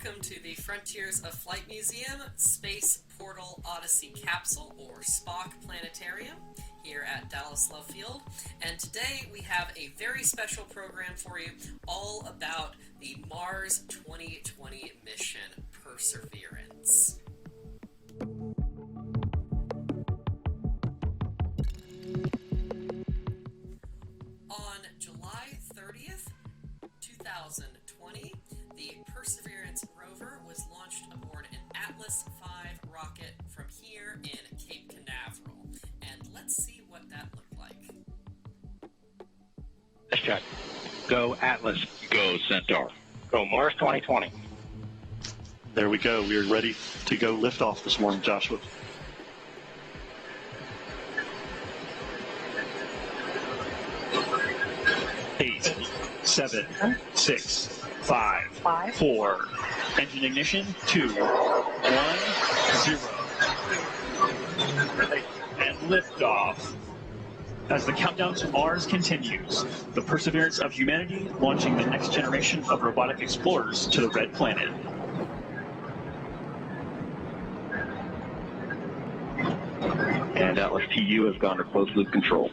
welcome to the Frontiers of Flight Museum Space Portal Odyssey Capsule, or SPOC Planetarium, here at Dallas Love Field. And today we have a very special program for you, all about the Mars 2020 mission, Perseverance. On July 30th, 2020, the Perseverance rover was launched aboard an Atlas V rocket from here in Cape Canaveral. And let's see what that looked like. Let's check. Go Atlas. Go Centaur. Go Mars 2020. There we go. We're ready to go liftoff this morning, Joshua. Eight, 7, 6, 5, 4. Engine ignition. 2, 1, 0. And liftoff. As the countdown to Mars continues, the perseverance of humanity launching the next generation of robotic explorers to the Red Planet. And Atlas TU has gone to closed loop control.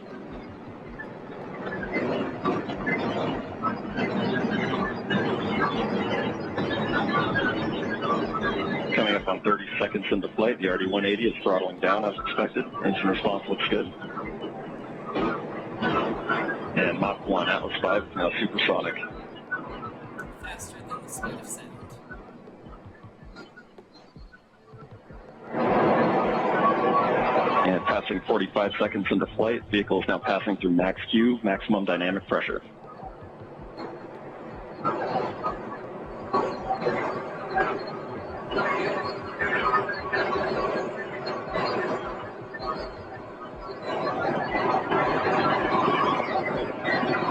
Coming up on 30 seconds into flight, the RD-180 is throttling down as expected. Engine response looks good. And Mach 1 Atlas V is now supersonic. Faster than the speed of sound. And passing 45 seconds into flight, vehicle is now passing through max Q, maximum dynamic pressure.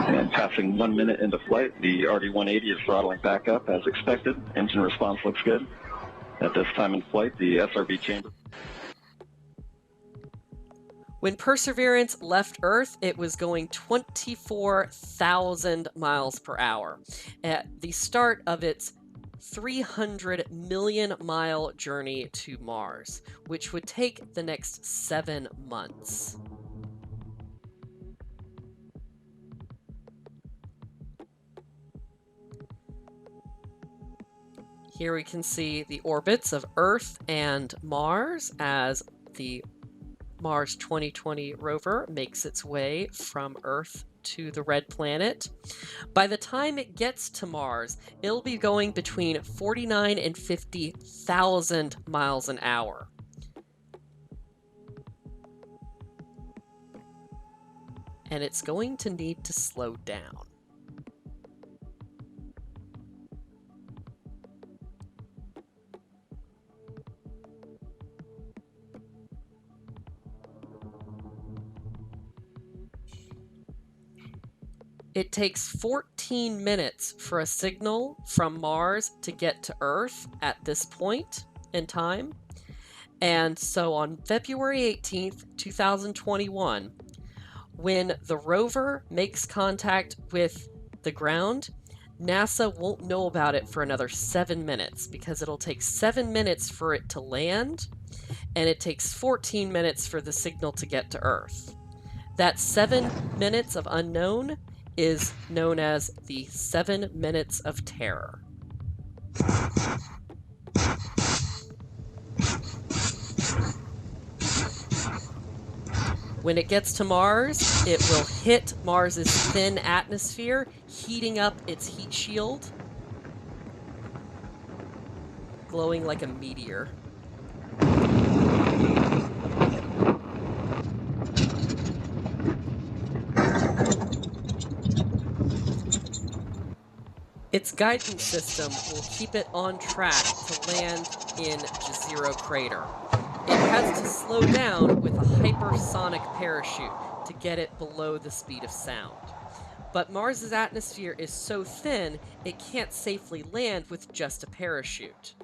And passing 1 minute into flight, the RD-180 is throttling back up as expected. Engine response looks good. At this time in flight, the SRB chamber. When Perseverance left Earth, it was going 24,000 miles per hour at the start of its 300 million mile journey to Mars, which would take the next 7 months. Here we can see the orbits of Earth and Mars as the Mars 2020 rover makes its way from Earth to the Red Planet. By the time it gets to Mars, it'll be going between 49 and 50,000 miles an hour. And it's going to need to slow down. It takes 14 minutes for a signal from Mars to get to Earth at this point in time. And so on February 18th, 2021, when the rover makes contact with the ground, NASA won't know about it for another 7 minutes because it'll take 7 minutes for it to land, and it takes 14 minutes for the signal to get to Earth. That 7 minutes of unknown is known as the 7 minutes of terror. When it gets to Mars, it will hit Mars's thin atmosphere, heating up its heat shield, glowing like a meteor. Its guidance system will keep it on track to land in Jezero Crater. It has to slow down with a hypersonic parachute to get it below the speed of sound. But Mars's atmosphere is so thin, it can't safely land with just a parachute.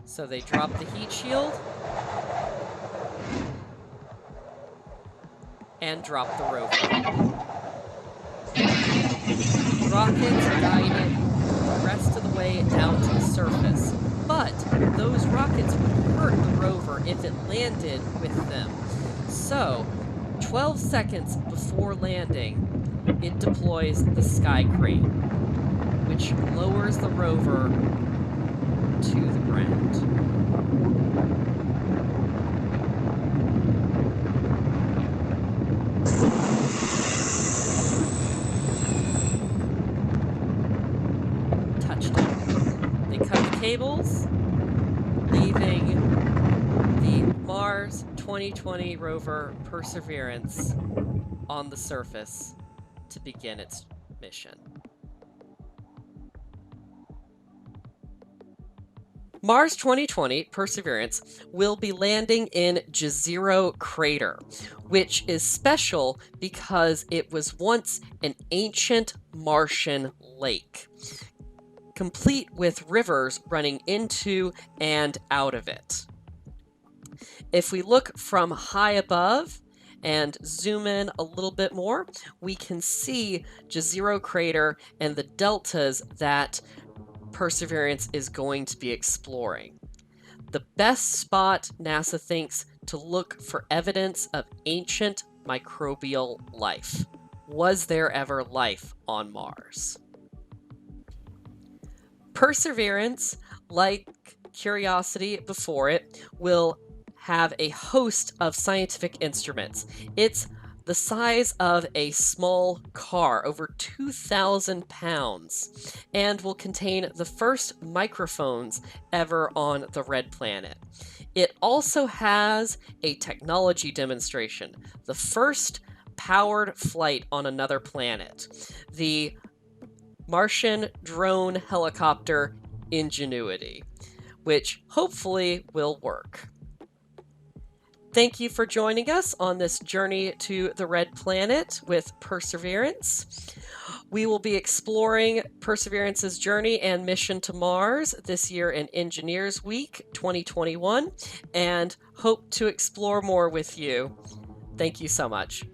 So they drop the heat shield. and drop the rover. Rockets guided the rest of the way down to the surface, but those rockets would hurt the rover if it landed with them. So, 12 seconds before landing, it deploys the sky crane, which lowers the rover to the ground. Touchdown. They cut the cables, leaving the Mars 2020 rover Perseverance on the surface to begin its mission. Mars 2020 Perseverance will be landing in Jezero Crater, which is special because it was once an ancient Martian lake, complete with rivers running into and out of it. If we look from high above and zoom in a little bit more, we can see Jezero Crater and the deltas that Perseverance is going to be exploring. The best spot, NASA thinks, to look for evidence of ancient microbial life. Was there ever life on Mars? Perseverance, like Curiosity before it, will have a host of scientific instruments. It's the size of a small car, over 2,000 pounds, and will contain the first microphones ever on the Red Planet. It also has a technology demonstration, the first powered flight on another planet, the Martian drone helicopter Ingenuity, which hopefully will work. Thank you for joining us on this journey to the Red Planet with Perseverance. We will be exploring Perseverance's journey and mission to Mars this year in Engineers Week 2021, and hope to explore more with you. Thank you so much.